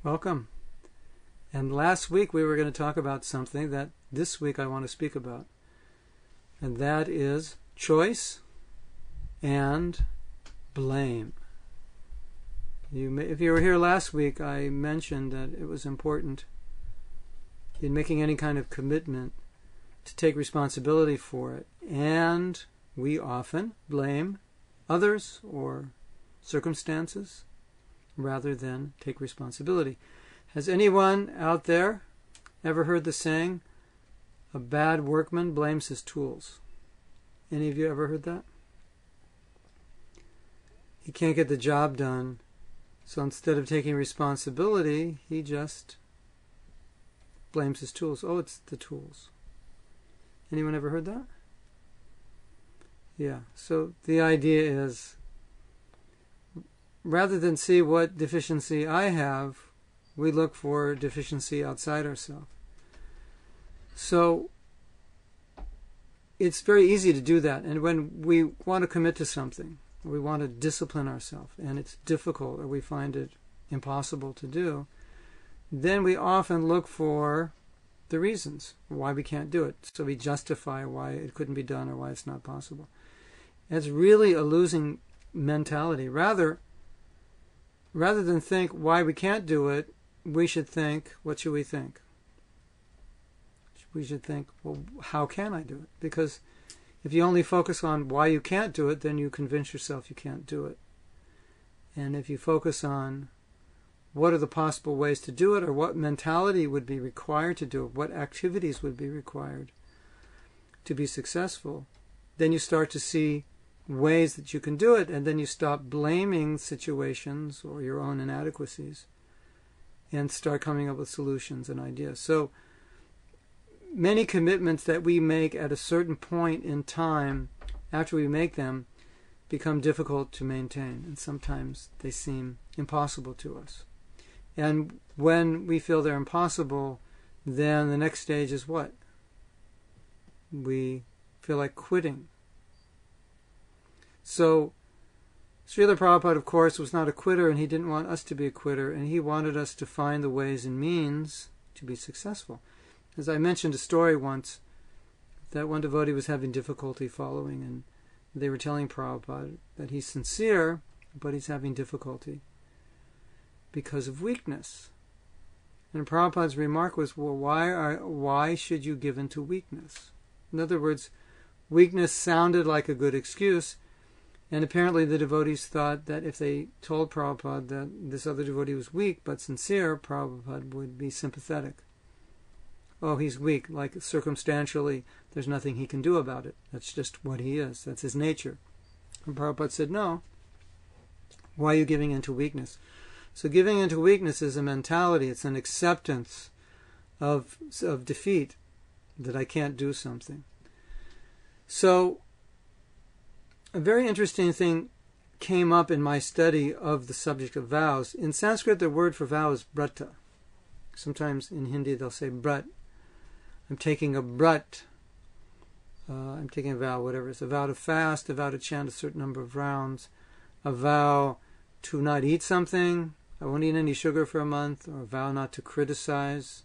Welcome. And last week we were going to talk about something that this week I want to speak about. And that is choice and blame. If you were here last week, I mentioned that it was important in making any kind of commitment to take responsibility for it. And we often blame others or circumstances rather than take responsibility. Has anyone out there ever heard the saying, a bad workman blames his tools? Any of you ever heard that? He can't get the job done, so instead of taking responsibility, he just blames his tools. Oh, it's the tools. Anyone ever heard that? Yeah, so the idea is, rather than see what deficiency I have, we look for deficiency outside ourselves. So it's very easy to do that. And when we want to commit to something, we want to discipline ourselves, and it's difficult or we find it impossible to do, then we often look for the reasons why we can't do it. So we justify why it couldn't be done or why it's not possible. It's really a losing mentality. Rather than think why we can't do it, we should think, what should we think? We should think, well, how can I do it? Because if you only focus on why you can't do it, then you convince yourself you can't do it. And if you focus on what are the possible ways to do it, or what mentality would be required to do it, what activities would be required to be successful, then you start to see ways that you can do it, and then you stop blaming situations or your own inadequacies and start coming up with solutions and ideas. So many commitments that we make at a certain point in time, after we make them, become difficult to maintain, and sometimes they seem impossible to us. And when we feel they're impossible, then the next stage is what? We feel like quitting. So Srila Prabhupada, of course, was not a quitter, and he didn't want us to be a quitter, and he wanted us to find the ways and means to be successful. As I mentioned a story once, that one devotee was having difficulty following, and they were telling Prabhupada that he's sincere, but he's having difficulty because of weakness. And Prabhupada's remark was, well, why should you give in to weakness? In other words, weakness sounded like a good excuse, and apparently the devotees thought that if they told Prabhupada that this other devotee was weak but sincere, Prabhupada would be sympathetic. Oh, he's weak, like circumstantially, there's nothing he can do about it. That's just what he is. That's his nature. And Prabhupada said, no. Why are you giving in to weakness? So giving in to weakness is a mentality. It's an acceptance of defeat, that I can't do something. So a very interesting thing came up in my study of the subject of vows. In Sanskrit, the word for vow is brata. Sometimes in Hindi they'll say brat. I'm taking a brat. I'm taking a vow, whatever. It's a vow to fast, a vow to chant a certain number of rounds, a vow to not eat something. I won't eat any sugar for a month, or a vow not to criticize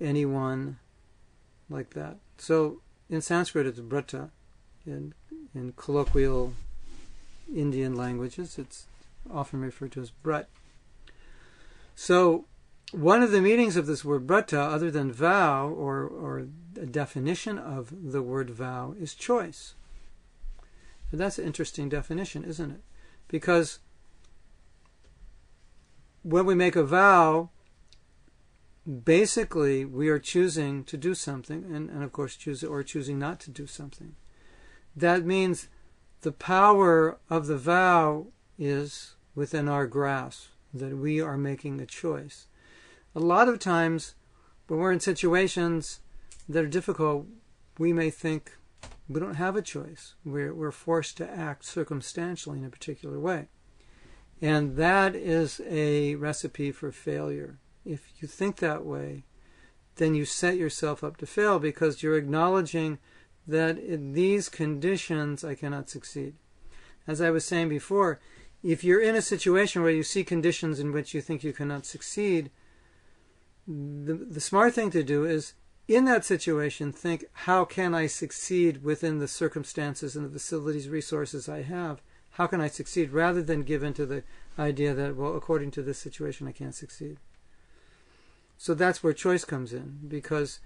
anyone, like that. So in Sanskrit it's brata. In colloquial Indian languages, it's often referred to as brat. So one of the meanings of this word brata, other than vow, or a definition of the word vow, is choice. And that's an interesting definition, isn't it? Because when we make a vow, basically we are choosing to do something, and of course choosing not to do something. That means the power of the vow is within our grasp, that we are making a choice. A lot of times, when we're in situations that are difficult, we may think we don't have a choice. We're forced to act circumstantially in a particular way. And that is a recipe for failure. If you think that way, then you set yourself up to fail, because you're acknowledging that in these conditions I cannot succeed. As I was saying before, if you're in a situation where you see conditions in which you think you cannot succeed, the smart thing to do is, in that situation, think, how can I succeed within the circumstances and the facilities, resources I have? How can I succeed? Rather than give into the idea that, well, according to this situation, I can't succeed. So that's where choice comes in, because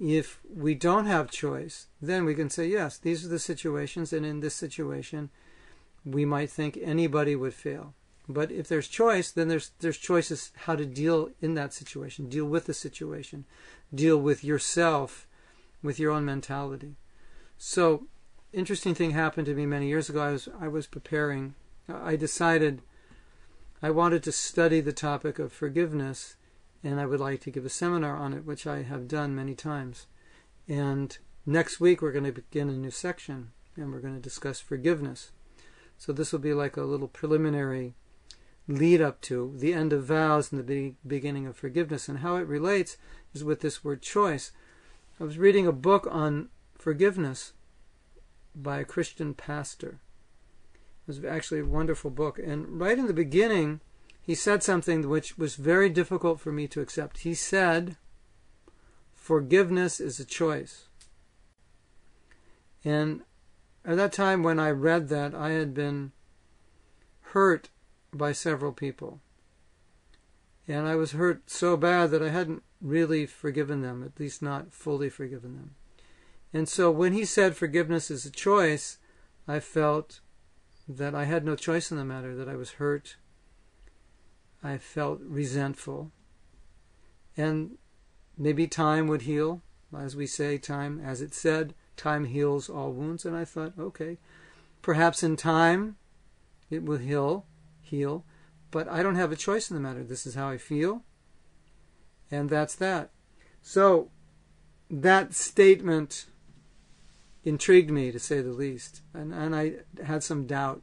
if we don't have choice, then we can say, yes, these are the situations, and in this situation, we might think anybody would fail. But if there's choice, then there's choices how to deal in that situation, deal with the situation, deal with yourself, with your own mentality. So, interesting thing happened to me many years ago. I was preparing. I decided I wanted to study the topic of forgiveness, and I would like to give a seminar on it, which I have done many times. And next week we're going to begin a new section, and we're going to discuss forgiveness. So this will be like a little preliminary lead up to the end of vows and the beginning of forgiveness. And how it relates is with this word choice. I was reading a book on forgiveness by a Christian pastor. It was actually a wonderful book. And right in the beginning, he said something which was very difficult for me to accept. He said, forgiveness is a choice. And at that time when I read that, I had been hurt by several people. And I was hurt so bad that I hadn't really forgiven them, at least not fully forgiven them. And so when he said forgiveness is a choice, I felt that I had no choice in the matter, that I was hurt. I felt resentful. And maybe time would heal. As we say, time, as it said, time heals all wounds. And I thought, okay, perhaps in time it will heal, but I don't have a choice in the matter. This is how I feel, and that's that. So that statement intrigued me, to say the least, and I had some doubt.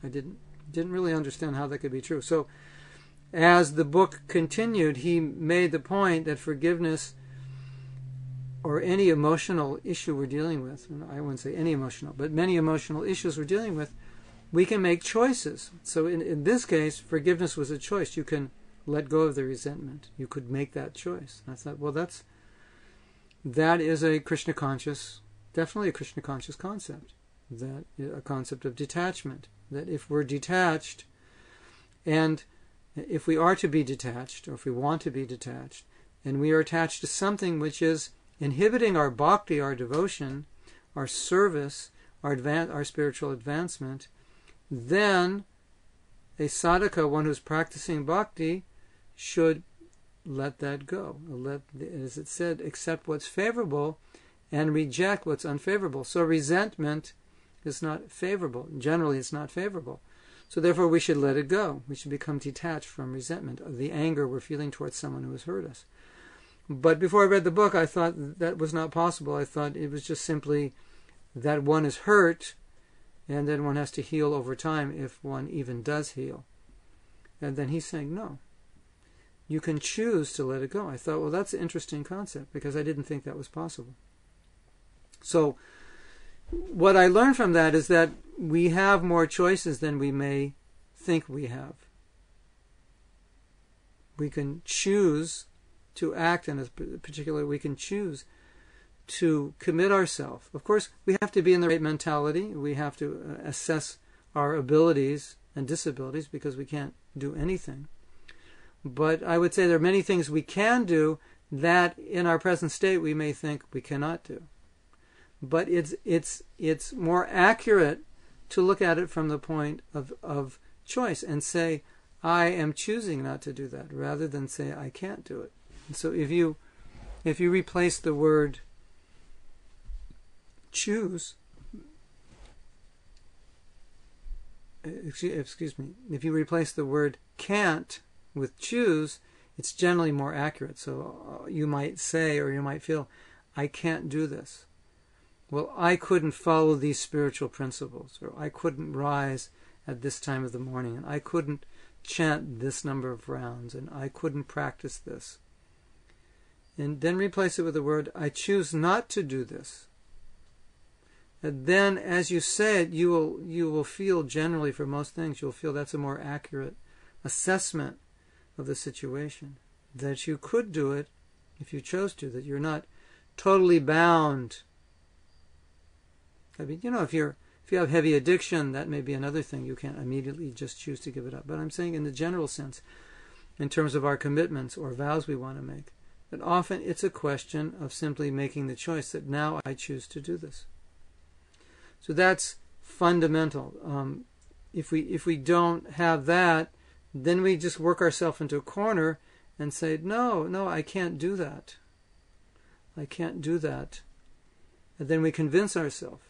I didn't really understand how that could be true. So as the book continued, he made the point that forgiveness, or any emotional issue we're dealing with, and I wouldn't say any emotional, but many emotional issues we're dealing with, we can make choices. So in this case, forgiveness was a choice. You can let go of the resentment. You could make that choice. And I thought, well, that is a Krishna conscious, definitely a Krishna conscious concept. That a concept of detachment. That if we're detached, and if we are to be detached, or if we want to be detached, and we are attached to something which is inhibiting our bhakti, our devotion, our service, our spiritual advancement, then a sadhaka, one who's practicing bhakti, should let that go. Let, as it said, accept what's favorable and reject what's unfavorable. So resentment is not favorable. Generally, it's not favorable. So therefore, we should let it go. We should become detached from resentment, of the anger we're feeling towards someone who has hurt us. But before I read the book, I thought that was not possible. I thought it was just simply that one is hurt, and then one has to heal over time if one even does heal. And then he's saying, no, you can choose to let it go. I thought, well, that's an interesting concept, because I didn't think that was possible. So what I learned from that is that we have more choices than we may think we have. We can choose to act in a particular, we can choose to commit ourselves. Of course, we have to be in the right mentality. We have to assess our abilities and disabilities, because we can't do anything. But I would say there are many things we can do that in our present state we may think we cannot do. But it's more accurate to look at it from the point of choice and say, I am choosing not to do that, rather than say I can't do it. And so if you replace the word choose, excuse me, if you replace the word can't with choose, it's generally more accurate. So you might say, or you might feel, I can't do this. Well, I couldn't follow these spiritual principles, or I couldn't rise at this time of the morning, and I couldn't chant this number of rounds, and I couldn't practice this. And then replace it with the word, I choose not to do this. And then as you say it, you will feel generally, for most things, you'll feel that's a more accurate assessment of the situation. That you could do it if you chose to, that you're not totally bound. I mean, if you have heavy addiction, that may be another thing. You can't immediately just choose to give it up. But I'm saying in the general sense, in terms of our commitments or vows we want to make, that often it's a question of simply making the choice that now I choose to do this. So that's fundamental. If we don't have that, then we just work ourselves into a corner and say, no, I can't do that. I can't do that. And then we convince ourselves.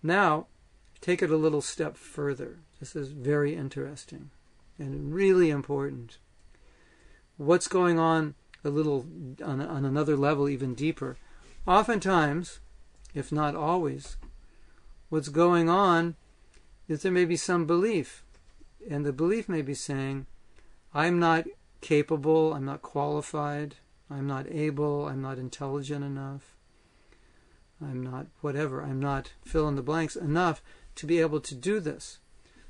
Now, take it a little step further. This is very interesting and really important. What's going on a little on another level, even deeper? Oftentimes, if not always, what's going on is there may be some belief. And the belief may be saying, I'm not capable, I'm not qualified, I'm not able, I'm not intelligent enough, I'm not whatever, I'm not fill in the blanks enough to be able to do this.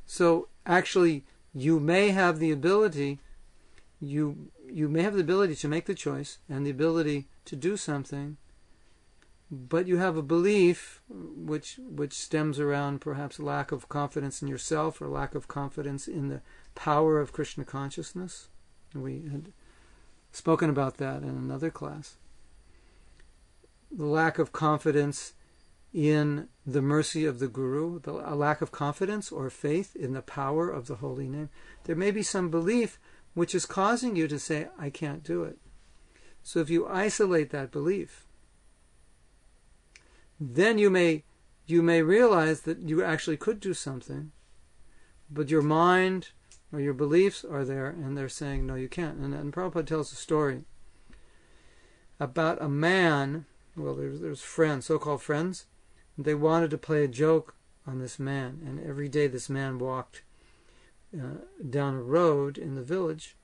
So actually, you may have the ability, you may have the ability to make the choice and the ability to do something, but you have a belief which stems around perhaps lack of confidence in yourself or lack of confidence in the power of Krishna consciousness. We had spoken about that in another class. The lack of confidence in the mercy of the Guru, a lack of confidence or faith in the power of the holy name. There may be some belief which is causing you to say, I can't do it. So if you isolate that belief, then you may realize that you actually could do something, but your mind or your beliefs are there, and they're saying, no, you can't. And Prabhupada tells a story about a man. Well, there's friends, so-called friends. They wanted to play a joke on this man, and every day this man walked down a road in the village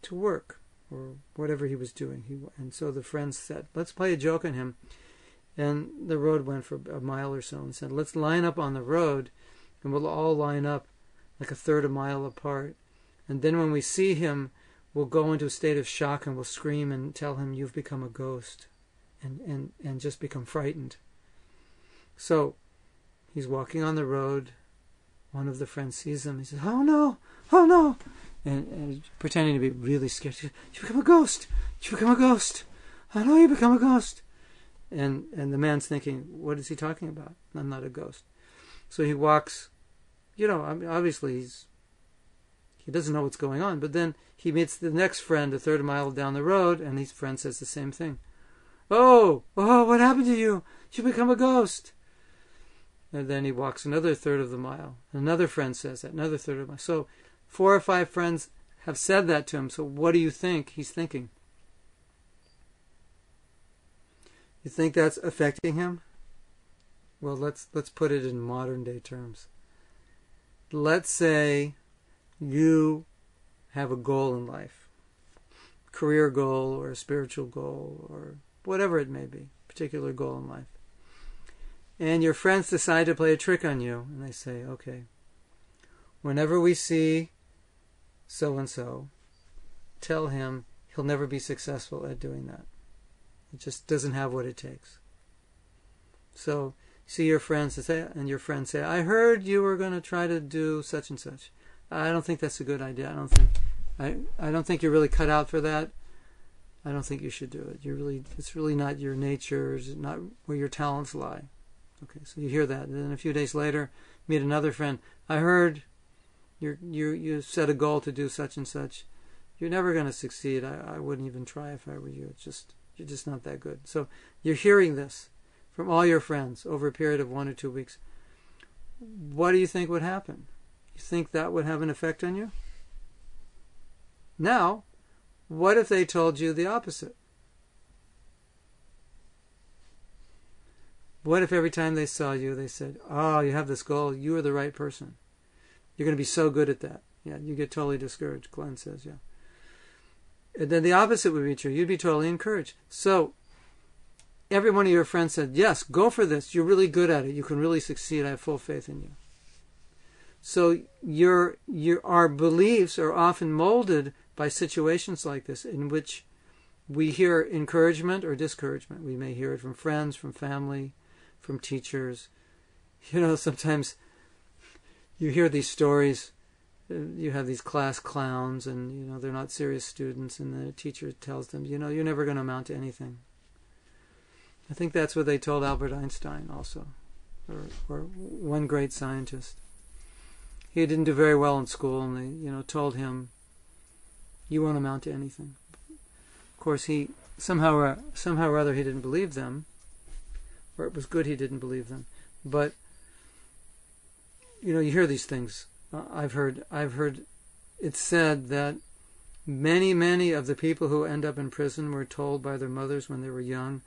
to work or whatever he was doing. And so the friends said, let's play a joke on him. And the road went for a mile or so and said, let's line up on the road and we'll all line up like a third of a mile apart. And then when we see him, we'll go into a state of shock and we'll scream and tell him you've become a ghost and just become frightened. So he's walking on the road. One of the friends sees him. He says, oh no, and pretending to be really scared. He says, you become a ghost. You become a ghost. I know you become a ghost. And the man's thinking, what is he talking about? I'm not a ghost. So he walks, obviously he doesn't know what's going on, but then he meets the next friend a third mile down the road, and his friend says the same thing. Oh, what happened to you? You become a ghost. And then he walks another third of the mile. Another friend says that, another third of the mile. So 4 or 5 friends have said that to him. So what do you think he's thinking? You think that's affecting him? Well, let's put it in modern day terms. Let's say you have a goal in life, career goal or a spiritual goal or whatever it may be, particular goal in life. And your friends decide to play a trick on you, and they say, okay, whenever we see so-and-so, tell him he'll never be successful at doing that. It just doesn't have what it takes. So, see your friends and your friends say, I heard you were going to try to do such and such. I don't think that's a good idea. I don't think you're really cut out for that. I don't think you should do it. It's really not your nature. It's not where your talents lie. Okay, so you hear that. And then a few days later, meet another friend. I heard you set a goal to do such and such. You're never going to succeed. I wouldn't even try if I were you. You're just not that good. So you're hearing this from all your friends over a period of 1 or 2 weeks. What do you think would happen? You think that would have an effect on you? Now, what if they told you the opposite? What if every time they saw you, they said, oh, you have this goal, you are the right person. You're going to be so good at that. Yeah, you get totally discouraged, Glenn says, yeah. And then the opposite would be true. You'd be totally encouraged. So, every one of your friends said, yes, go for this. You're really good at it. You can really succeed. I have full faith in you. So our beliefs are often molded by situations like this, in which we hear encouragement or discouragement. We may hear it from friends, from family, from teachers. Sometimes you hear these stories. You have these class clowns, and they're not serious students, and the teacher tells them, you're never going to amount to anything. I think that's what they told Albert Einstein also, or one great scientist. He didn't do very well in school, and they told him, you won't amount to anything. Of course, he somehow or other he didn't believe them, or it was good he didn't believe them. But you hear these things. I've heard it said that many of the people who end up in prison were told by their mothers when they were young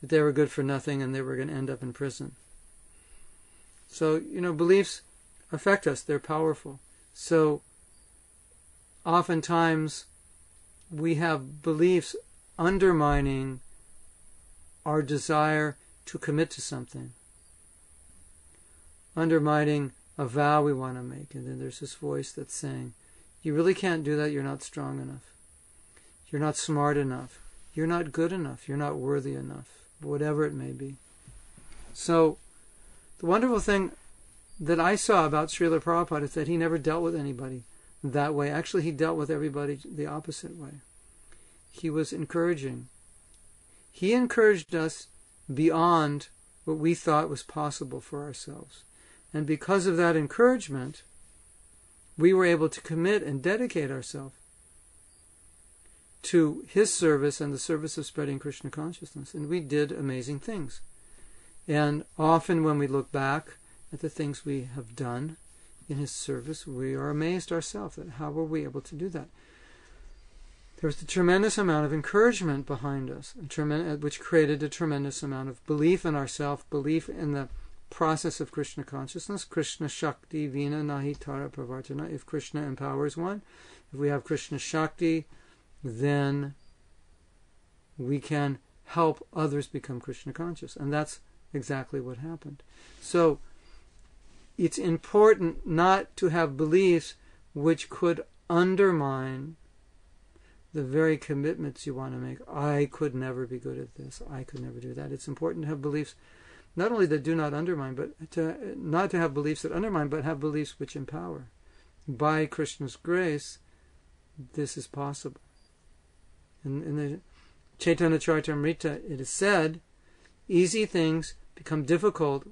that they were good for nothing and they were going to end up in prison. So beliefs affect us. They're powerful. So oftentimes we have beliefs undermining our desire to commit to something, undermining a vow we want to make, and then there's this voice that's saying, you really can't do that, you're not strong enough, you're not smart enough, you're not good enough, you're not worthy enough, whatever it may be. So the wonderful thing that I saw about Srila Prabhupada is that he never dealt with anybody that way. Actually, he dealt with everybody the opposite way. He was encouraging. He encouraged us beyond what we thought was possible for ourselves. And because of that encouragement, we were able to commit and dedicate ourselves to his service and the service of spreading Krishna consciousness. And we did amazing things. And often when we look back at the things we have done in his service, we are amazed ourselves at how were we able to do that. There was a tremendous amount of encouragement behind us, which created a tremendous amount of belief in ourselves, belief in the process of Krishna consciousness. Krishna Shakti Vina Nahi Tara Pravartana. If Krishna empowers one, if we have Krishna Shakti, then we can help others become Krishna conscious. And that's exactly what happened. So it's important not to have beliefs which could undermine the very commitments you want to make. I could never be good at this. I could never do that. It's important to have beliefs not only that do not undermine, but not to have beliefs that undermine, but have beliefs which empower. By Krishna's grace, this is possible. In the Chaitanya Charitamrita, it is said, easy things become difficult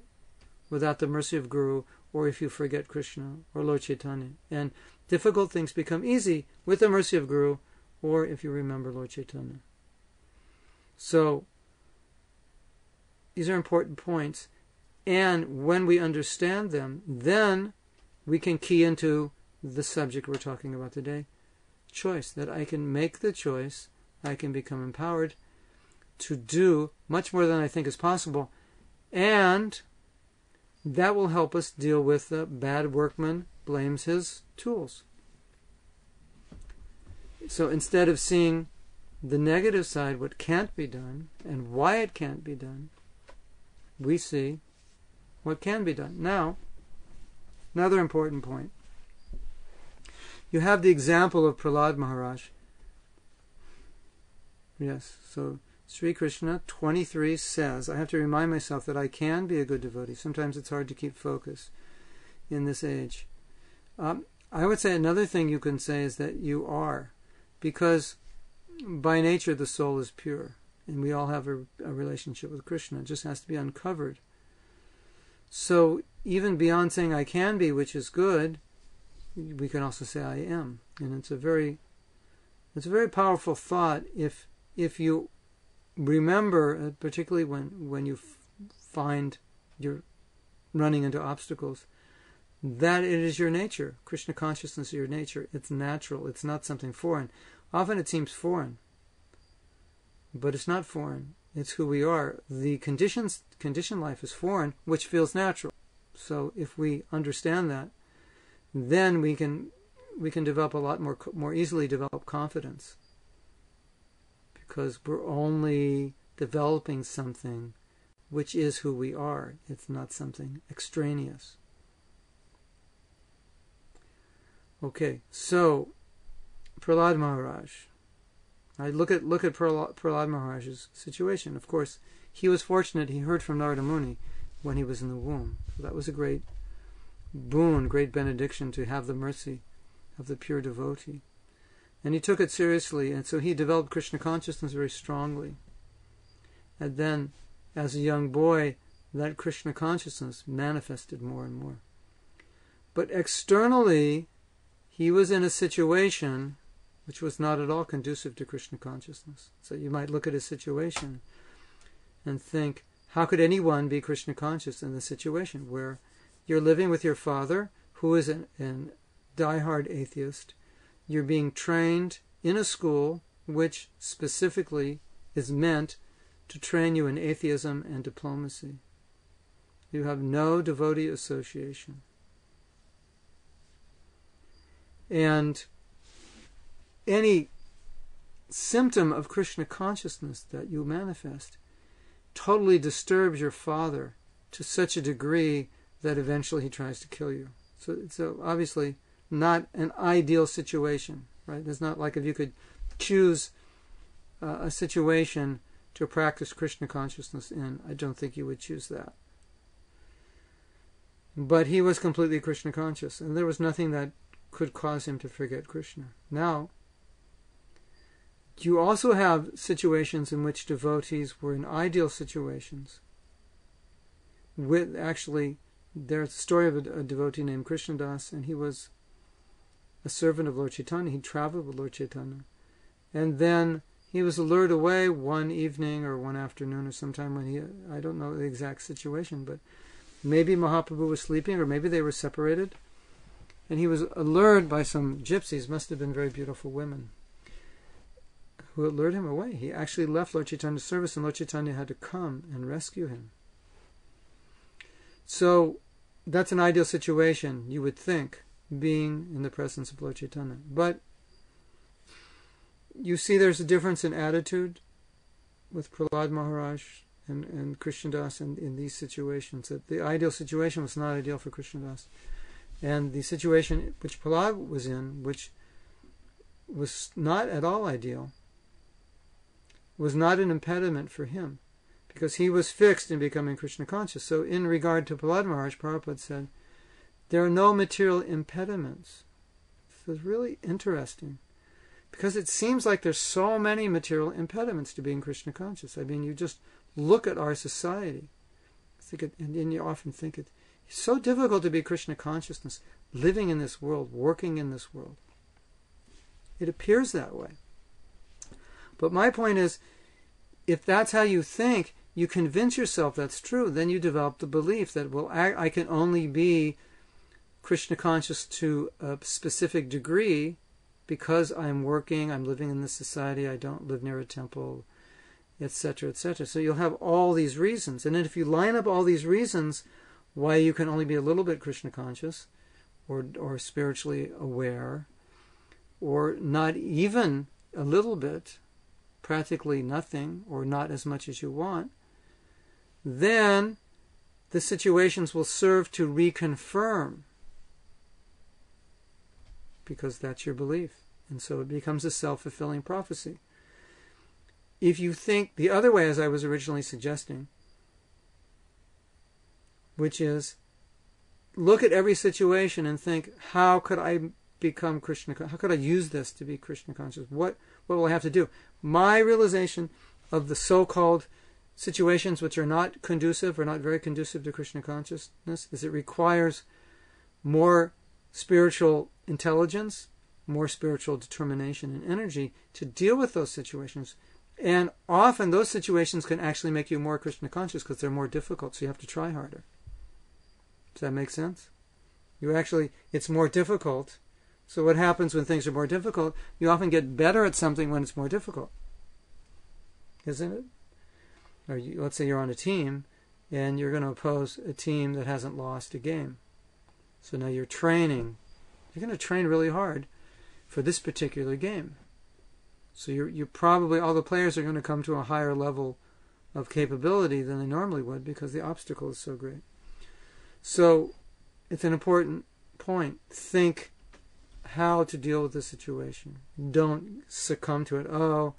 without the mercy of Guru, or if you forget Krishna or Lord Chaitanya. And difficult things become easy with the mercy of Guru, or if you remember Lord Chaitanya. So, these are important points. And when we understand them, then we can key into the subject we're talking about today. Choice. That I can make the choice, I can become empowered to do much more than I think is possible. And that will help us deal with the bad workman blames his tools. So instead of seeing the negative side, what can't be done, and why it can't be done, we see what can be done. Now, another important point. You have the example of Prahlad Maharaj. Yes, so Sri Krishna 23 says, I have to remind myself that I can be a good devotee. Sometimes it's hard to keep focus in this age. I would say another thing you can say is that you are, because by nature the soul is pure. And we all have a relationship with Krishna. It just has to be uncovered. So even beyond saying I can be, which is good, we can also say I am. And it's a very powerful thought if you remember, particularly when you find you're running into obstacles, that it is your nature. Krishna consciousness is your nature. It's natural. It's not something foreign. Often it seems foreign. But it's not foreign. It's who we are. The conditioned life is foreign, which feels natural. So if we understand that, then we can develop a lot more easily develop confidence, because we're only developing something which is who we are. It's not something extraneous. Okay, so Prahlad Maharaj. Look at Prahlad Maharaj's situation. Of course, he was fortunate. He heard from Narada Muni when he was in the womb. So that was a great boon, great benediction to have the mercy of the pure devotee. And he took it seriously, and so he developed Krishna consciousness very strongly. And then, as a young boy, that Krishna consciousness manifested more and more. But externally, he was in a situation which was not at all conducive to Krishna consciousness. So you might look at his situation and think, how could anyone be Krishna conscious in this situation where you're living with your father, who is a diehard atheist, you're being trained in a school which specifically is meant to train you in atheism and diplomacy. You have no devotee association. And any symptom of Krishna consciousness that you manifest totally disturbs your father to such a degree that eventually he tries to kill you. So obviously not an ideal situation, right? It's not like if you could choose a situation to practice Krishna consciousness in. I don't think you would choose that. But he was completely Krishna conscious, and there was nothing that could cause him to forget Krishna. Now, you also have situations in which devotees were in ideal situations. There's a story of a devotee named Krsna Das, and he was a servant of Lord Chaitanya. He traveled with Lord Chaitanya. And then he was lured away one evening or one afternoon or sometime when I don't know the exact situation, but maybe Mahaprabhu was sleeping or maybe they were separated. And he was allured by some gypsies, must have been very beautiful women, who lured him away. He actually left Lord Chaitanya's service and Lord Chaitanya had to come and rescue him. So that's an ideal situation, you would think, being in the presence of Lord Chaitanya. But you see there's a difference in attitude with Prahlad Maharaj and Krsna Das in these situations. That the ideal situation was not ideal for Krsna Das. And the situation which Prahlad was in, which was not at all ideal, was not an impediment for him, because he was fixed in becoming Krishna conscious. So in regard to Prahlad Maharaj, Prabhupada said, there are no material impediments. This is really interesting, because it seems like there's so many material impediments to being Krishna conscious. I mean, you just look at our society, and then you often think it's so difficult to be Krishna consciousness, living in this world, working in this world. It appears that way. But my point is, if that's how you think, you convince yourself that's true, then you develop the belief that, well, I can only be Krishna conscious to a specific degree because I'm working, I'm living in this society, I don't live near a temple, etc., etc. So you'll have all these reasons. And then if you line up all these reasons why you can only be a little bit Krishna conscious or spiritually aware, or not even a little bit, practically nothing, or not as much as you want, then the situations will serve to reconfirm, because that's your belief. And so it becomes a self-fulfilling prophecy. If you think the other way, as I was originally suggesting, which is look at every situation and think, how could I become Krishna? How could I use this to be Krishna conscious? What will I have to do? My realization of the so-called situations which are not conducive or not very conducive to Krishna consciousness is it requires more spiritual intelligence, more spiritual determination and energy to deal with those situations. And often those situations can actually make you more Krishna conscious because they're more difficult, so you have to try harder. Does that make sense? It's more difficult. So what happens when things are more difficult? You often get better at something when it's more difficult. Isn't it? Or let's say you're on a team and you're going to oppose a team that hasn't lost a game. So now you're training. You're going to train really hard for this particular game. So you probably, all the players are going to come to a higher level of capability than they normally would because the obstacle is so great. So it's an important point. Think how to deal with the situation. Don't succumb to it. Oh,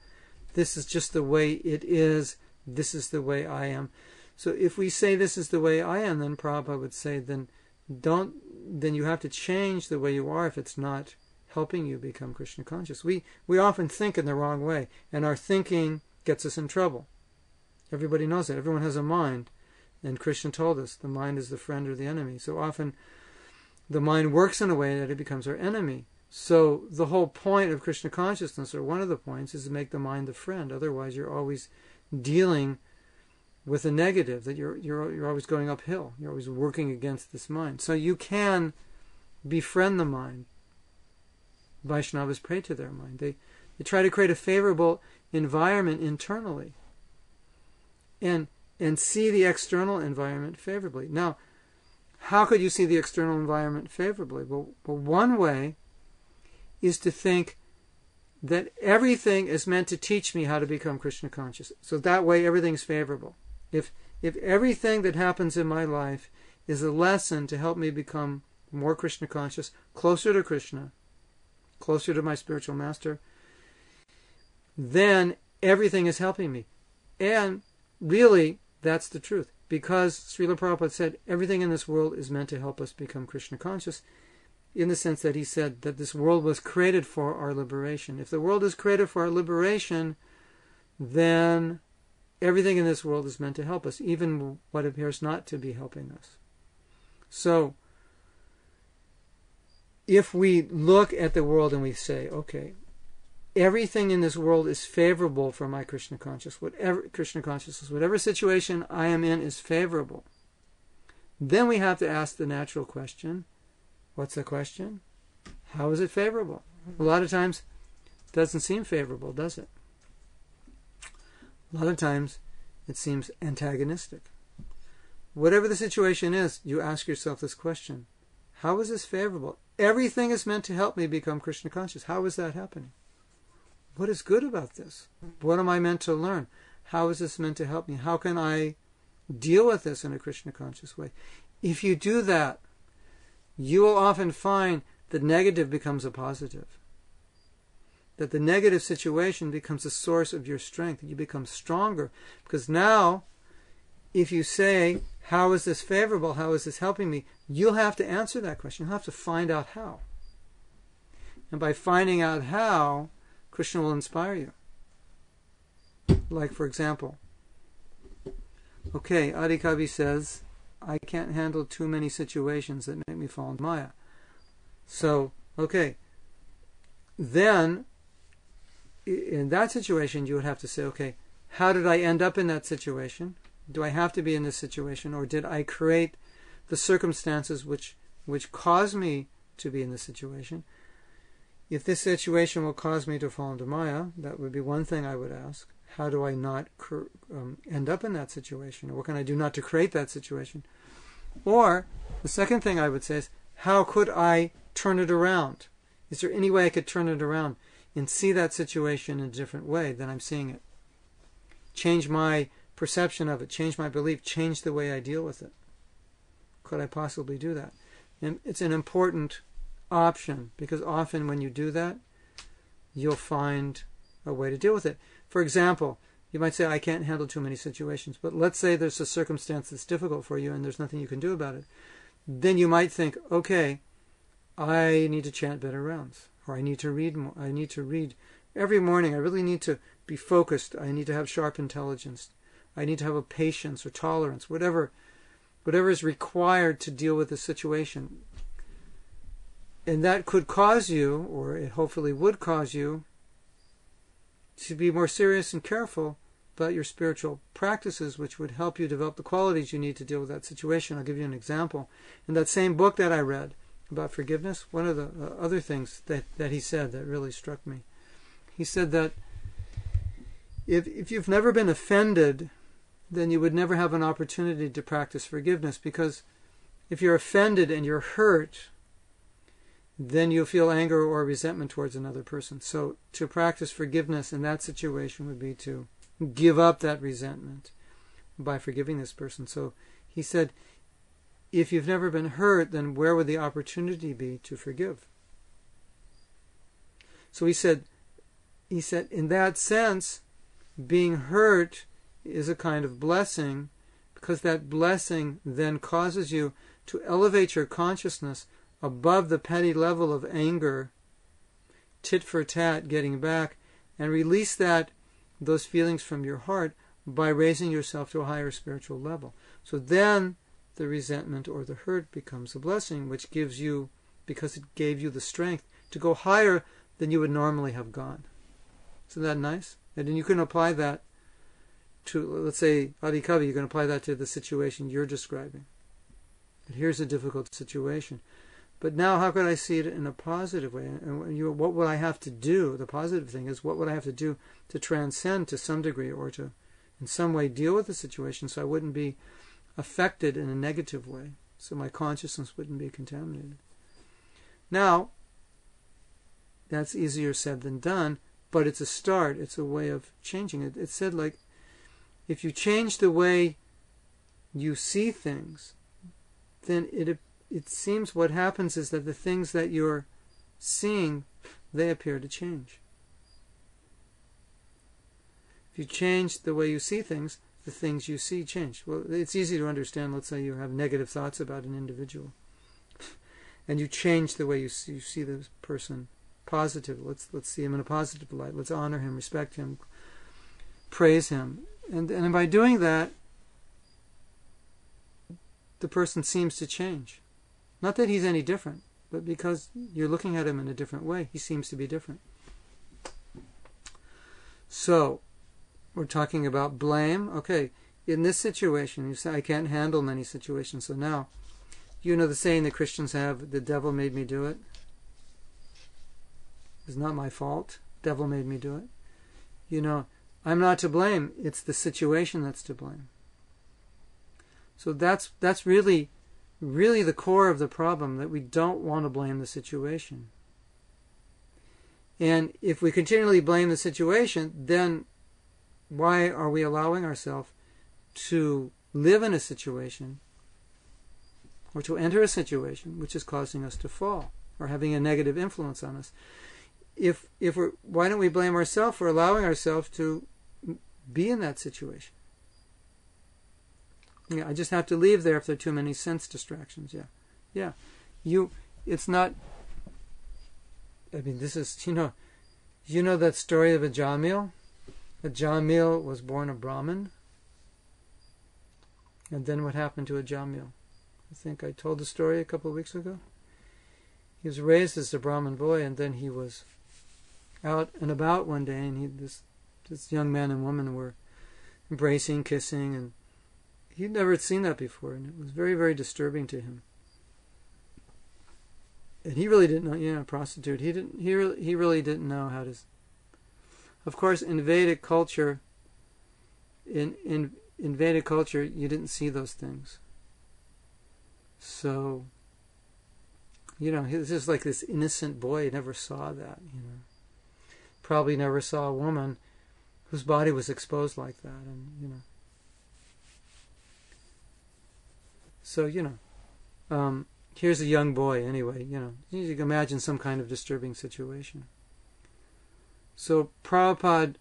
this is just the way it is. This is the way I am. So if we say this is the way I am, then Prabhupada would say, then you have to change the way you are if it's not helping you become Krishna conscious. We often think in the wrong way, and our thinking gets us in trouble. Everybody knows that. Everyone has a mind. And Krishna told us the mind is the friend or the enemy. So often the mind works in a way that it becomes our enemy. So the whole point of Krishna consciousness, or one of the points, is to make the mind the friend. Otherwise you're always dealing with a negative, that you're always going uphill. You're always working against this mind. So you can befriend the mind. Vaishnavas pray to their mind. They try to create a favorable environment internally and see the external environment favorably. Now, how could you see the external environment favorably? Well, one way is to think that everything is meant to teach me how to become Krishna conscious. So that way everything's favorable. If everything that happens in my life is a lesson to help me become more Krishna conscious, closer to Krishna, closer to my spiritual master, then everything is helping me. And really, that's the truth. Because Srila Prabhupada said everything in this world is meant to help us become Krishna conscious, in the sense that he said that this world was created for our liberation. If the world is created for our liberation, then everything in this world is meant to help us, even what appears not to be helping us. So, if we look at the world and we say, okay, everything in this world is favorable for my Krishna consciousness, whatever situation I am in is favorable, then we have to ask the natural question. What's the question? How is it favorable? A lot of times it doesn't seem favorable, does it? A lot of times it seems antagonistic. Whatever the situation is, you ask yourself this question. How is this favorable? Everything is meant to help me become Krishna conscious. How is that happening? What is good about this? What am I meant to learn? How is this meant to help me? How can I deal with this in a Krishna conscious way? If you do that, you will often find the negative becomes a positive. That the negative situation becomes a source of your strength. You become stronger. Because now, if you say, how is this favorable? How is this helping me? You'll have to answer that question. You'll have to find out how. And by finding out how, Krishna will inspire you. Like, for example, okay, Adhikavi says, I can't handle too many situations that make me fall into Maya. So, okay, then, in that situation, you would have to say, okay, how did I end up in that situation? Do I have to be in this situation, or did I create the circumstances which cause me to be in this situation? If this situation will cause me to fall into Maya, that would be one thing I would ask. How do I not end up in that situation? Or what can I do not to create that situation? Or, the second thing I would say is, how could I turn it around? Is there any way I could turn it around and see that situation in a different way than I'm seeing it? Change my perception of it, change my belief, change the way I deal with it. Could I possibly do that? And it's an important option, because often when you do that, you'll find a way to deal with it. For example, you might say, I can't handle too many situations, but let's say there's a circumstance that's difficult for you and there's nothing you can do about it. Then you might think, okay, I need to chant better rounds, or I need to read more. I need to read every morning. I really need to be focused. I need to have sharp intelligence. I need to have a patience or tolerance, whatever is required to deal with the situation. And that could cause you, or it hopefully would cause you, to be more serious and careful about your spiritual practices, which would help you develop the qualities you need to deal with that situation. I'll give you an example. In that same book that I read about forgiveness, one of the other things that he said that really struck me, he said that if you've never been offended, then you would never have an opportunity to practice forgiveness, because if you're offended and you're hurt, then you'll feel anger or resentment towards another person. So to practice forgiveness in that situation would be to give up that resentment, by forgiving this person. So he said, if you've never been hurt, then where would the opportunity be to forgive? So he said, in that sense, being hurt is a kind of blessing, because that blessing then causes you to elevate your consciousness above the petty level of anger, tit for tat, getting back, and release those feelings from your heart by raising yourself to a higher spiritual level. So then the resentment or the hurt becomes a blessing, which gives you, because it gave you the strength to go higher than you would normally have gone. Isn't that nice? And then you can apply that to, let's say, Adhikavi, you can apply that to the situation you're describing. And here's a difficult situation. But now how could I see it in a positive way? And what would I have to do? The positive thing is, what would I have to do to transcend to some degree, or to in some way deal with the situation so I wouldn't be affected in a negative way, so my consciousness wouldn't be contaminated? Now, that's easier said than done, but it's a start. It's a way of changing it. It said, like, if you change the way you see things, then it seems what happens is that the things that you're seeing, they appear to change. If you change the way you see things, the things you see change. Well, it's easy to understand. Let's say you have negative thoughts about an individual, and you change the way you see this person positive. Let's see him in a positive light. Let's honor him, respect him, praise him. And by doing that, the person seems to change. Not that he's any different, but because you're looking at him in a different way, he seems to be different. So, we're talking about blame. Okay, in this situation, you say, I can't handle many situations. So now, you know the saying that Christians have, the devil made me do it. It's not my fault. Devil made me do it. You know, I'm not to blame. It's the situation that's to blame. So that's really the core of the problem, that we don't want to blame the situation. And if we continually blame the situation, then why are we allowing ourselves to live in a situation or to enter a situation which is causing us to fall or having a negative influence on us? Why don't we blame ourselves for allowing ourselves to be in that situation? Yeah, I just have to leave there if there are too many sense distractions. Yeah. It's not. I mean, this is, you know that story of a Jamil? A Jamil was born a Brahmin. And then what happened to a Jamil? I think I told the story a couple of weeks ago. He was raised as a Brahmin boy, and then he was out and about one day, and this young man and woman were embracing, kissing, and he'd never seen that before, and it was very, very disturbing to him. And he really didn't know, prostitute. He really didn't know how to. Of course, in Vedic culture, in Vedic culture, you didn't see those things. So, he was just like this innocent boy. He never saw that. Probably never saw a woman whose body was exposed like that, and So, here's a young boy anyway, you can imagine some kind of disturbing situation. So Prabhupada,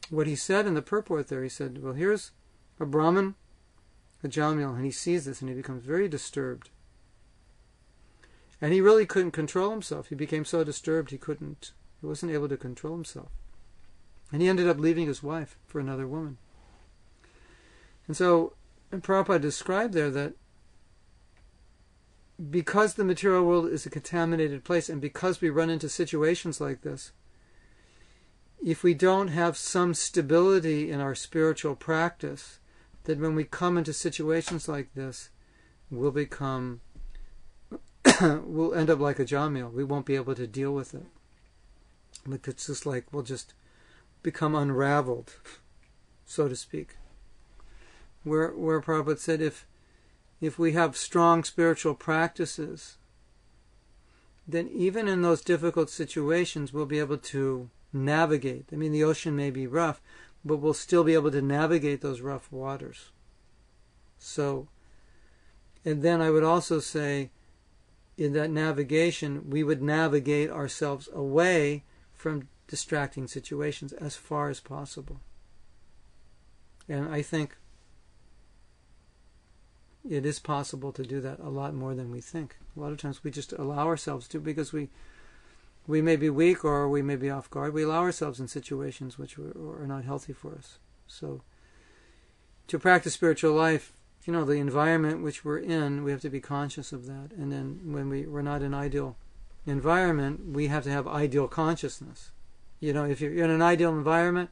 what he said in the purport there, he said, well, here's a Brahmin, a Jamil, and he sees this and he becomes very disturbed. And he really couldn't control himself. He became so disturbed he wasn't able to control himself. And he ended up leaving his wife for another woman. And so, and Prabhupada described there that because the material world is a contaminated place, and because we run into situations like this, if we don't have some stability in our spiritual practice, then when we come into situations like this, we'll end up like a Jamil. We won't be able to deal with it. Like, it's just like we'll just become unraveled, so to speak. Where Prabhupada said, if we have strong spiritual practices, then even in those difficult situations we'll be able to navigate. I mean, the ocean may be rough, but we'll still be able to navigate those rough waters. So, and then I would also say, in that navigation, we would navigate ourselves away from distracting situations as far as possible. And I think it is possible to do that a lot more than we think. A lot of times we just allow ourselves to, because we may be weak or we may be off guard. We allow ourselves in situations which are not healthy for us. So to practice spiritual life, the environment which we're in, we have to be conscious of that. And then when we're not in ideal environment, we have to have ideal consciousness. If you're in an ideal environment,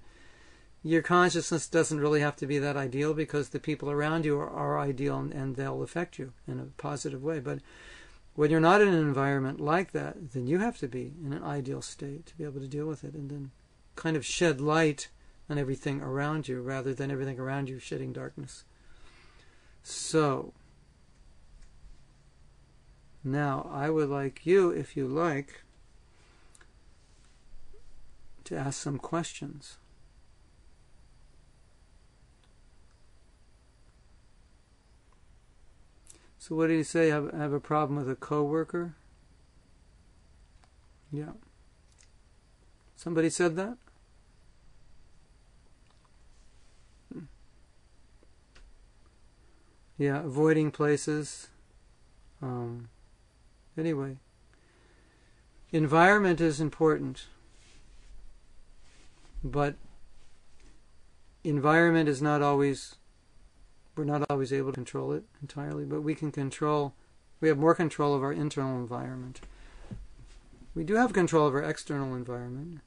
your consciousness doesn't really have to be that ideal, because the people around you are ideal and they'll affect you in a positive way. But when you're not in an environment like that, then you have to be in an ideal state to be able to deal with it, and then kind of shed light on everything around you rather than everything around you shedding darkness. So, now I would like you, if you like, to ask some questions. So what did he say? I have a problem with a coworker? Yeah. Somebody said that? Yeah, avoiding places. Anyway, environment is important, but environment is not always, we're not always able to control it entirely, but we have more control of our internal environment. We do have control of our external environment.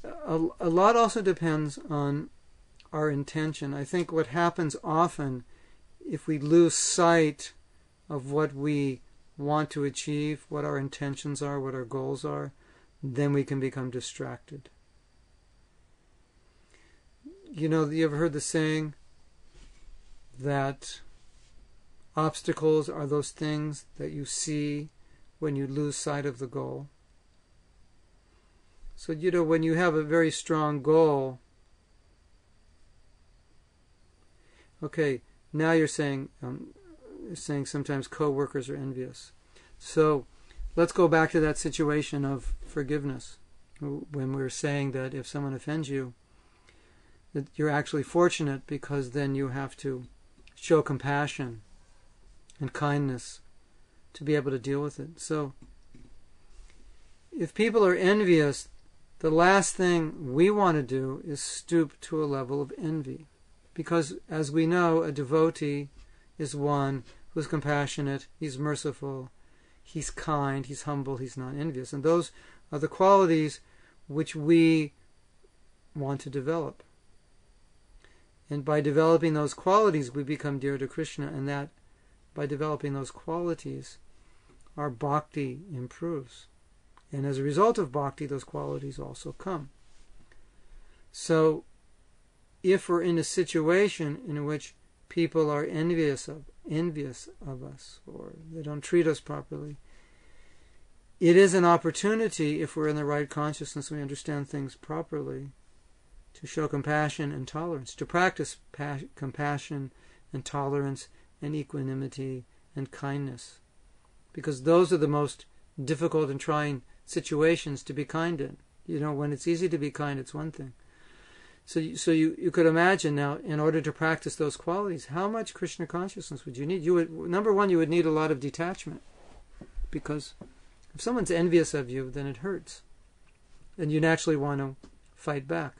A lot also depends on our intention. I think what happens often, if we lose sight of what we want to achieve, what our intentions are, what our goals are, then we can become distracted. You ever heard the saying that obstacles are those things that you see when you lose sight of the goal? So, when you have a very strong goal, okay, now you're saying sometimes co-workers are envious. So let's go back to that situation of forgiveness, when we're saying that if someone offends you, that you're actually fortunate, because then you have to show compassion and kindness to be able to deal with it. So if people are envious, the last thing we want to do is stoop to a level of envy. Because, as we know, a devotee is one who's compassionate, he's merciful, he's kind, he's humble, he's not envious. And those are the qualities which we want to develop. And by developing those qualities, we become dear to Krishna, and that by developing those qualities, our bhakti improves. And as a result of bhakti, those qualities also come. So, if we're in a situation in which people are envious of us, or they don't treat us properly, it is an opportunity, if we're in the right consciousness, we understand things properly, to show compassion and tolerance, to practice compassion and tolerance and equanimity and kindness. Because those are the most difficult and trying situations to be kind in. When it's easy to be kind, it's one thing. So you could imagine now, in order to practice those qualities, how much Krishna consciousness would you need? Number one, you would need a lot of detachment, because if someone's envious of you, then it hurts, and you naturally want to fight back.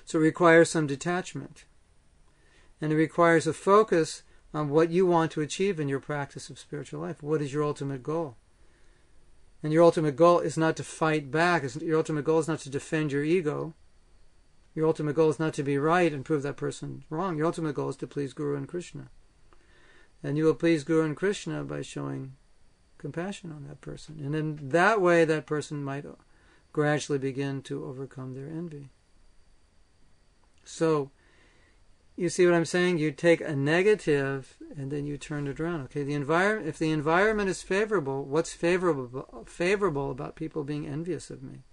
So it requires some detachment, and it requires a focus on what you want to achieve in your practice of spiritual life. What is your ultimate goal? And your ultimate goal is not to fight back. Your ultimate goal is not to defend your ego. Your ultimate goal is not to be right and prove that person wrong. Your ultimate goal is to please Guru and Krishna. And you will please Guru and Krishna by showing compassion on that person. And in that way, that person might gradually begin to overcome their envy. So, you see what I'm saying? You take a negative and then you turn it around. Okay, if the environment is favorable, what's favorable about people being envious of me?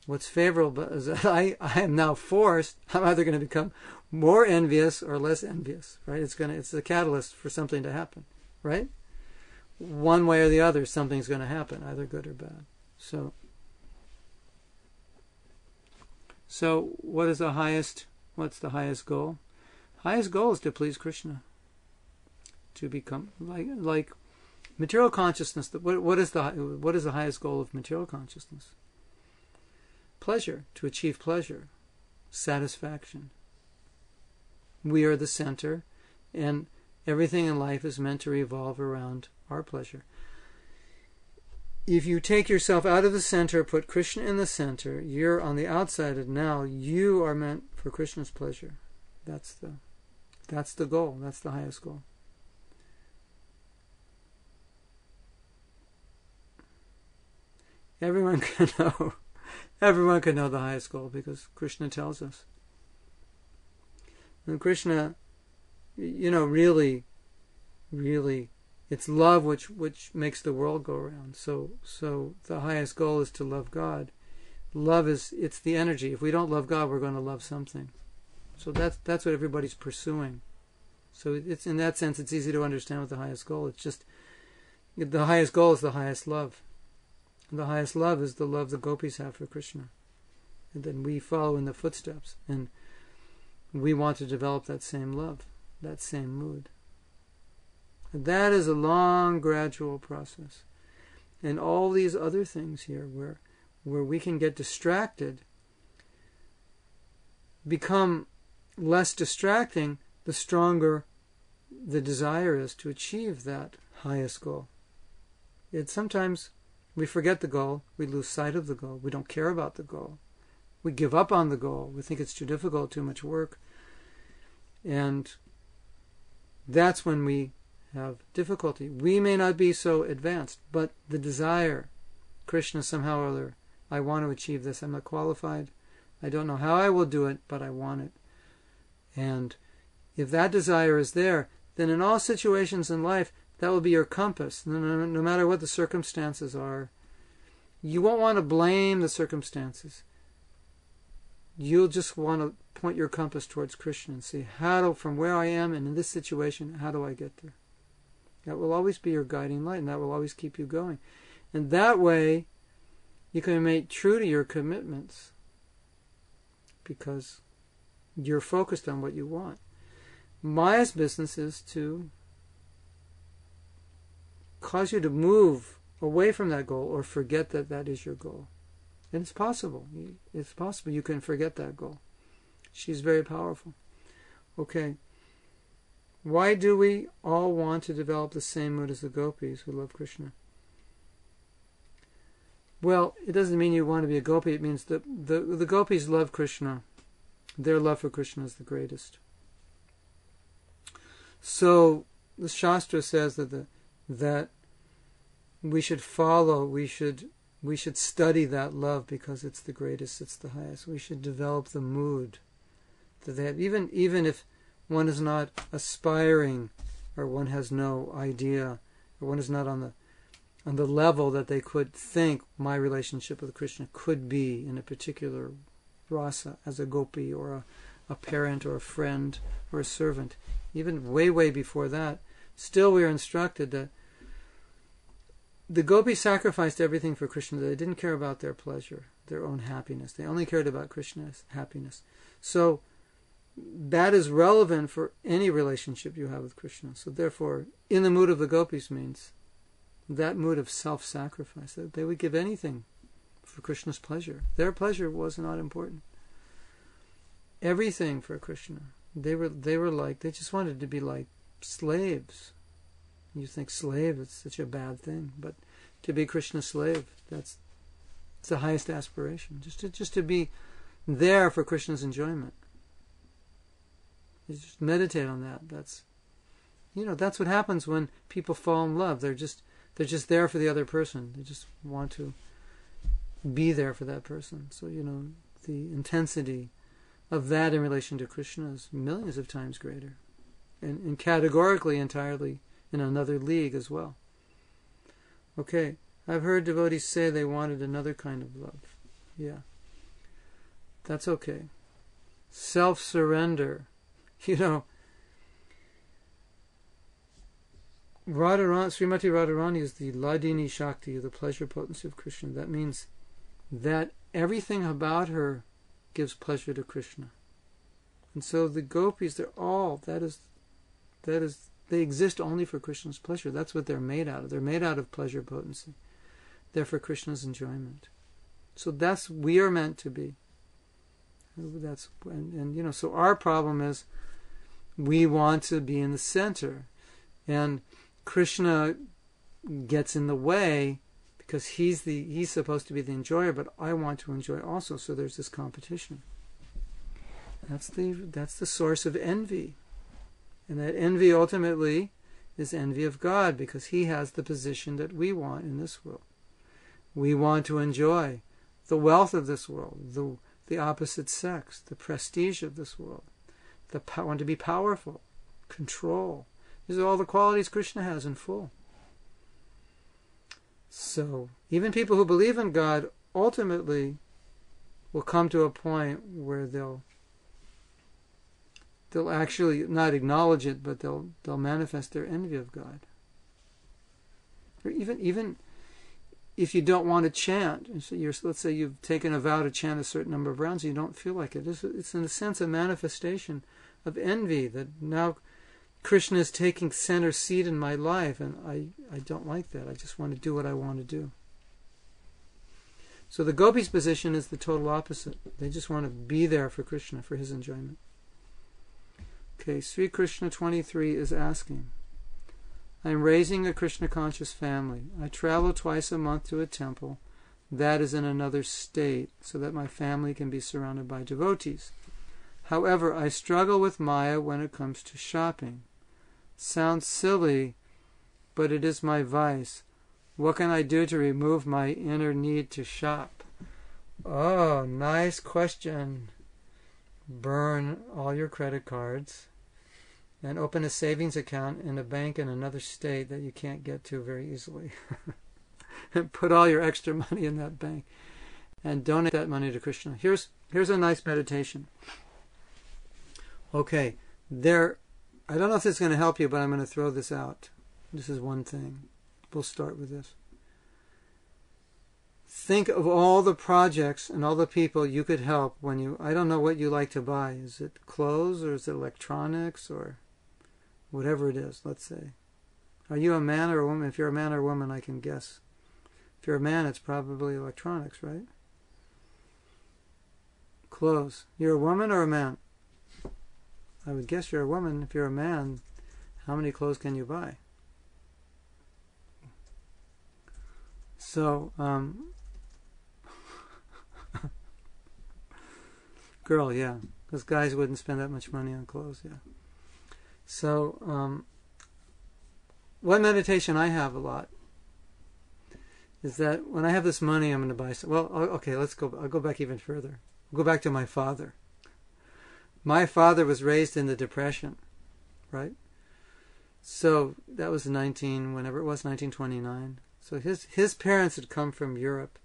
What's favorable is that I am now forced. I'm either going to become more envious or less envious, right? It's a catalyst for something to happen, right? One way or the other, something's going to happen, either good or bad. So what's the highest goal? Highest goal is to please Krishna. To become like material consciousness. What is the highest goal of material consciousness? Pleasure, to achieve pleasure, satisfaction. We are the center, and everything in life is meant to revolve around our pleasure. If you take yourself out of the center, put Krishna in the center, you're on the outside, and now you are meant for Krishna's pleasure. That's the goal. That's the highest goal. Everyone can know the highest goal because Krishna tells us. And Krishna, really, it's love which makes the world go around. So the highest goal is to love God. It's the energy. If we don't love God, we're going to love something. So that's what everybody's pursuing. So it's in that sense, it's easy to understand what the highest goal. It's just the highest goal is the highest love. And the highest love is the love the gopis have for Krishna. And then we follow in the footsteps. And we want to develop that same love, that same mood. And that is a long, gradual process. And all these other things here where we can get distracted become less distracting the stronger the desire is to achieve that highest goal. Sometimes we forget the goal, we lose sight of the goal, we don't care about the goal. We give up on the goal, we think it's too difficult, too much work. And that's when we have difficulty. We may not be so advanced, but the desire, Krishna somehow or other, I want to achieve this, I'm not qualified, I don't know how I will do it, but I want it. And if that desire is there, then in all situations in life, that will be your compass. No matter what the circumstances are, you won't want to blame the circumstances. You'll just want to point your compass towards Krishna and see from where I am and in this situation, how do I get there? That will always be your guiding light, and that will always keep you going. And that way, you can remain true to your commitments because you're focused on what you want. Maya's business is to cause you to move away from that goal or forget that that is your goal. And it's possible. It's possible you can forget that goal. She's very powerful. Okay. Why do we all want to develop the same mood as the gopis who love Krishna? Well, it doesn't mean you want to be a gopi. It means that the gopis love Krishna. Their love for Krishna is the greatest. So the Shastra says that we should follow, we should study that love because it's the greatest, it's the highest. We should develop the mood that they have, even if one is not aspiring, or one has no idea, or one is not on the level that they could think my relationship with Krishna could be in a particular rasa, as a gopi, or a parent, or a friend, or a servant. Even way before that, still we are instructed that the gopis sacrificed everything for Krishna. They didn't care about their pleasure, their own happiness. They only cared about Krishna's happiness. So that is relevant for any relationship you have with Krishna. So therefore, in the mood of the gopis means that mood of self-sacrifice. That they would give anything for Krishna's pleasure. Their pleasure was not important. Everything for Krishna. They just wanted to be like slaves. You think slave, it's such a bad thing, but to be Krishna's slave, it's the highest aspiration. Just to be there for Krishna's enjoyment. You just meditate on that. That's what happens when people fall in love. They're just there for the other person. They just want to be there for that person. So the intensity of that in relation to Krishna is millions of times greater, and categorically entirely in another league as well. Okay, I've heard devotees say they wanted another kind of love. Yeah, That's okay. Self-surrender. Srimati Radharani is the Ladini Shakti, the pleasure potency of Krishna. That means that everything about her gives pleasure to Krishna. And so the gopis, they exist only for Krishna's pleasure. That's what they're made out of. They're made out of pleasure potency. They're for Krishna's enjoyment. So that's we are meant to be. So our problem is we want to be in the center, and Krishna gets in the way because he's supposed to be the enjoyer, but I want to enjoy also. So there's this competition. That's the source of envy, and that envy ultimately is envy of God because He has the position that we want in this world. We want to enjoy the wealth of this world, the opposite sex, the prestige of this world. Want to be powerful, control. These are all the qualities Krishna has in full. So even people who believe in God ultimately will come to a point where they'll actually not acknowledge it, but they'll manifest their envy of God. Or even if you don't want to chant, so let's say you've taken a vow to chant a certain number of rounds, and you don't feel like it. It's in a sense a manifestation of envy that now Krishna is taking center seat in my life, and I don't like that. I just want to do what I want to do. So the gopis' position is the total opposite. They just want to be there for Krishna, for his enjoyment. Okay, Sri Krishna 23 is asking, I am raising a Krishna conscious family. I travel twice a month to a temple that is in another state so that my family can be surrounded by devotees. However, I struggle with Maya when it comes to shopping. Sounds silly, but it is my vice. What can I do to remove my inner need to shop? Oh, nice question. Burn all your credit cards and open a savings account in a bank in another state that you can't get to very easily. And put all your extra money in that bank and donate that money to Krishna. Here's a nice meditation. Okay, I don't know if this is going to help you, but I'm going to throw this out. This is one thing. We'll start with this. Think of all the projects and all the people you could help when I don't know what you like to buy. Is it clothes or is it electronics or whatever it is, let's say. Are you a man or a woman? If you're a man or a woman, I can guess. If you're a man, it's probably electronics, right? Clothes. You're a woman or a man? I would guess you're a woman. If you're a man, how many clothes can you buy? So, girl, yeah. Because guys wouldn't spend that much money on clothes, yeah. So, one meditation I have a lot is that when I have this money, I'm going to buy some. Well, okay, I'll go back even further. I'll go back to my father. My father was raised in the Depression, right? So that was whenever it was, 1929. So his parents had come from Europe,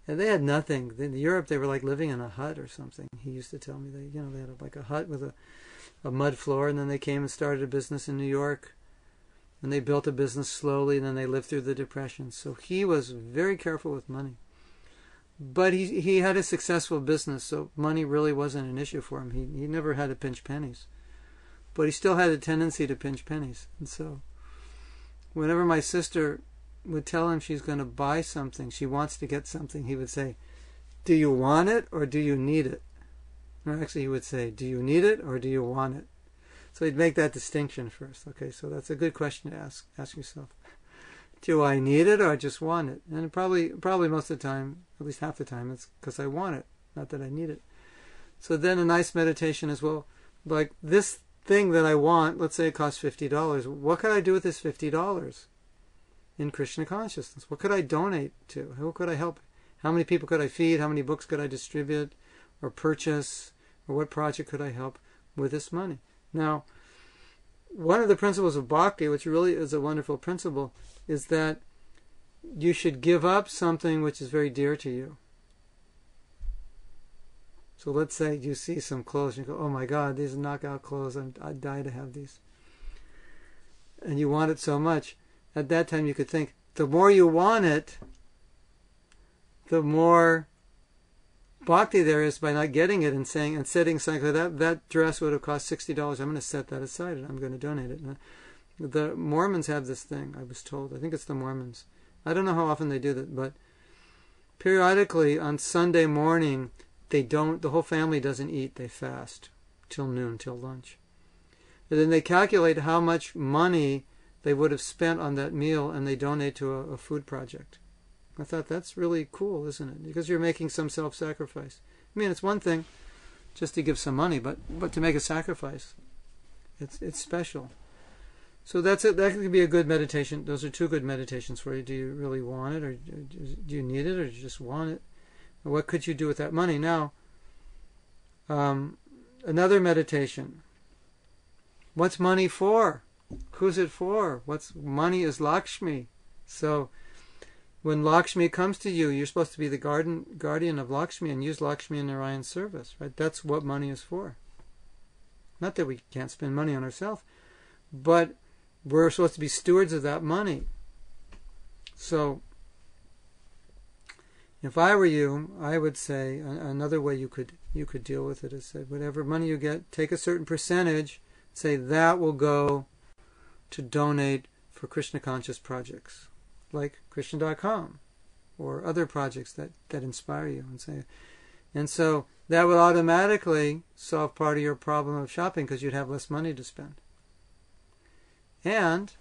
and they had nothing. In Europe, they were like living in a hut or something. He used to tell me they had like a hut with a mud floor, and then they came and started a business in New York, and they built a business slowly, and then they lived through the Depression. So he was very careful with money. But he had a successful business, so money really wasn't an issue for him. He never had to pinch pennies. But he still had a tendency to pinch pennies. And so whenever my sister would tell him she's going to buy something, she wants to get something, he would say, do you want it or do you need it? Or actually he would say, do you need it or do you want it? So he'd make that distinction first. Okay, so that's a good question to ask yourself. Do I need it or I just want it? And probably most of the time, at least half the time, it's because I want it, not that I need it. So then a nice meditation is, well, like this thing that I want, let's say it costs $50. What could I do with this $50 in Krishna consciousness? What could I donate to? Who could I help? How many people could I feed? How many books could I distribute or purchase? Or what project could I help with this money? Now, one of the principles of bhakti, which really is a wonderful principle, is that you should give up something which is very dear to you. So let's say you see some clothes and you go, oh my God, these are knockout clothes. I'd die to have these. And you want it so much. At that time you could think, the more you want it, the more bhakti there is by not getting it and saying and setting something like that dress would have cost $60. I'm going to set that aside and I'm going to donate it. And the Mormons have this thing, I was told. I think it's the Mormons. I don't know how often they do that, but periodically on Sunday morning, the whole family doesn't eat, they fast till noon, till lunch. And then they calculate how much money they would have spent on that meal and they donate to a food project. I thought that's really cool, isn't it? Because you're making some self-sacrifice. I mean, it's one thing just to give some money, but to make a sacrifice, it's special. So that's it. That could be a good meditation. Those are two good meditations for you. Do you really want it, or do you need it, or do you just want it? Or what could you do with that money? Now, another meditation. What's money for? Who's it for? Money is Lakshmi. So when Lakshmi comes to you, you're supposed to be the guardian of Lakshmi and use Lakshmi in Narayan's service, right? That's what money is for. Not that we can't spend money on ourselves, but we're supposed to be stewards of that money. So if I were you, I would say another way you could deal with it is say whatever money you get, take a certain percentage, say that will go to donate for Krishna conscious projects like Krishna.com or other projects that inspire you, and so that will automatically solve part of your problem of shopping because you'd have less money to spend. And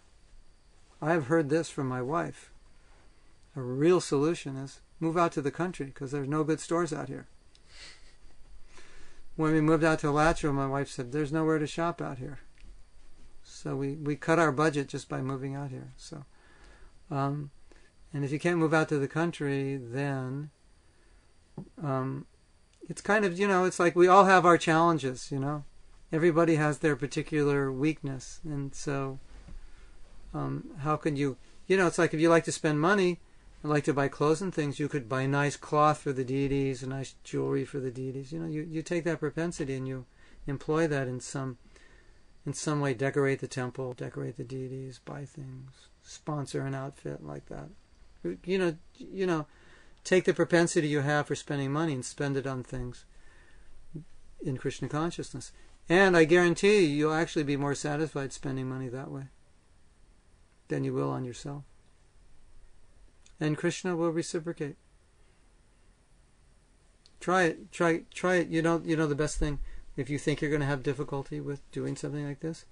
I've heard this from my wife. A real solution is move out to the country because there's no good stores out here. When we moved out to Alachua, my wife said, there's nowhere to shop out here. So we cut our budget just by moving out here. So, and if you can't move out to the country, then it's kind of, it's like we all have our challenges, Everybody has their particular weakness. And so how can you, it's like if you like to spend money and like to buy clothes and things, you could buy nice cloth for the deities, nice jewelry for the deities. You take that propensity and you employ that in some way, decorate the temple, decorate the deities, buy things, sponsor an outfit like that. Take the propensity you have for spending money and spend it on things in Krishna consciousness. And I guarantee you'll actually be more satisfied spending money that way than you will on yourself. And Krishna will reciprocate. Try it. You know the best thing, if you think you're going to have difficulty with doing something like this,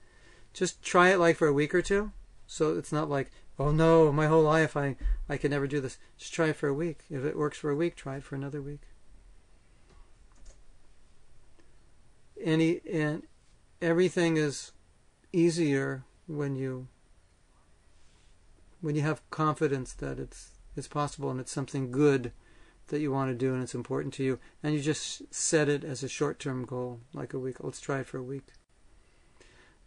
just try it like for a week or two. So it's not like, oh no, my whole life I can never do this. Just try it for a week. If it works for a week, try it for another week. And everything is easier when you have confidence that it's possible and it's something good that you want to do and it's important to you, and you just set it as a short-term goal, like a week. Let's try it for a week.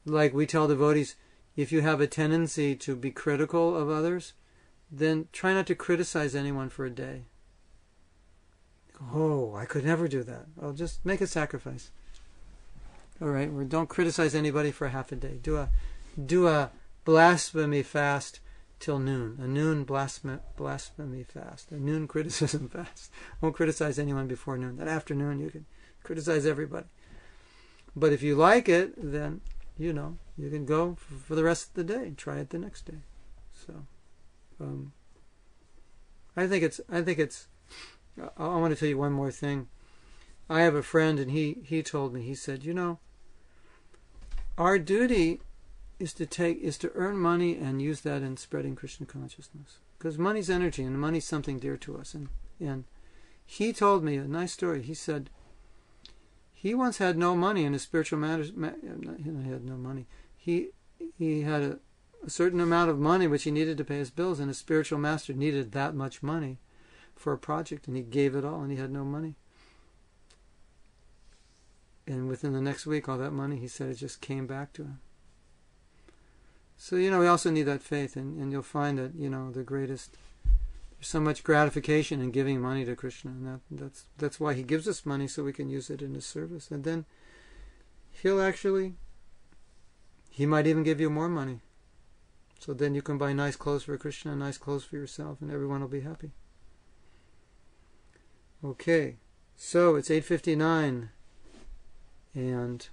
Like we tell devotees, if you have a tendency to be critical of others, then try not to criticize anyone for a day. Oh, I could never do that. I'll just make a sacrifice. All right, or don't criticize anybody for half a day. Do a blasphemy fast till noon. A noon blasphemy fast. A noon criticism fast. Won't criticize anyone before noon. That afternoon you can criticize everybody. But if you like it, then you can go for the rest of the day and try it the next day. So I want to tell you one more thing. I have a friend, and he told me, he said, our duty is to earn money and use that in spreading Krishna consciousness, because money's energy and money's something dear to us. And he told me a nice story. He said he once had no money in his spiritual matters. He had no money. He had a certain amount of money which he needed to pay his bills, and his spiritual master needed that much money for a project, and he gave it all, and he had no money. And within the next week, all that money, he said, it just came back to him. So, we also need that faith, and you'll find that, the greatest There's so much gratification in giving money to Krishna, and that's why he gives us money, so we can use it in his service. And then he might even give you more money. So then you can buy nice clothes for Krishna and nice clothes for yourself, and everyone will be happy. Okay, so it's 8:59, and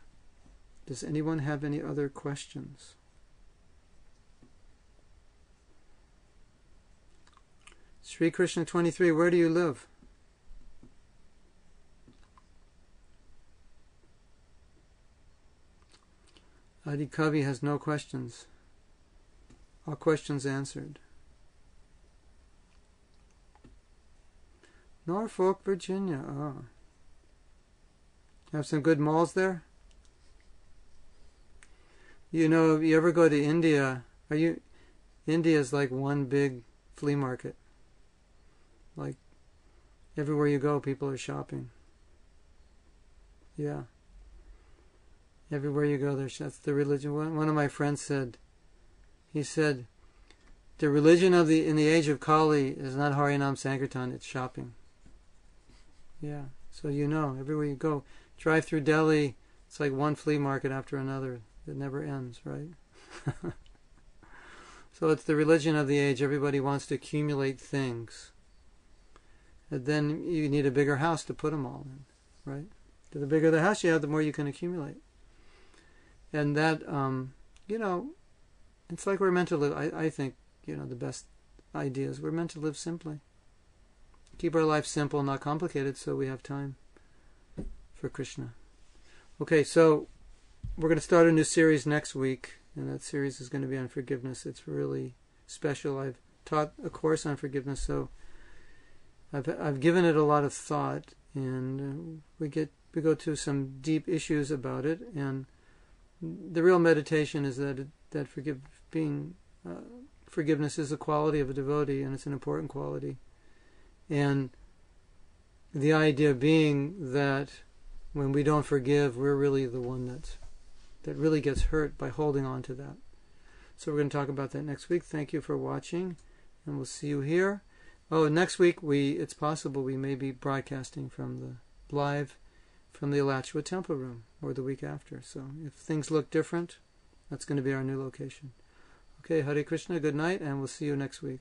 does anyone have any other questions? Sri Krishna 23, where do you live? Adi Kavi has no questions. All questions answered. Norfolk, Virginia. Oh. Have some good malls there? You know, if you ever go to India, India's like one big flea market. Like, everywhere you go, people are shopping. Yeah. Everywhere you go, that's the religion. One of my friends said, he said, the religion in the age of Kali is not Harinam Sankirtan, it's shopping. Yeah, so you know, everywhere you go, drive through Delhi, it's like one flea market after another. It never ends, right? So it's the religion of the age. Everybody wants to accumulate things. And then you need a bigger house to put them all in, right? The bigger the house you have, the more you can accumulate. And that, you know, it's like we're meant to live. I think, you know, the best idea is we're meant to live simply. Keep our life simple, not complicated, so we have time for Krishna. Okay, so we're going to start a new series next week, and that series is going to be on forgiveness. It's really special. I've taught a course on forgiveness, so I've given it a lot of thought, and we go to some deep issues about it, and the real meditation is that forgiveness is a quality of a devotee, and it's an important quality. And the idea being that when we don't forgive, we're really the one that really gets hurt by holding on to that. So we're going to talk about that next week. Thank you for watching, and we'll see you here. Oh, next week it's possible we may be broadcasting live from the Alachua Temple Room, or the week after. So if things look different, that's going to be our new location. Okay, Hare Krishna, good night, and we'll see you next week.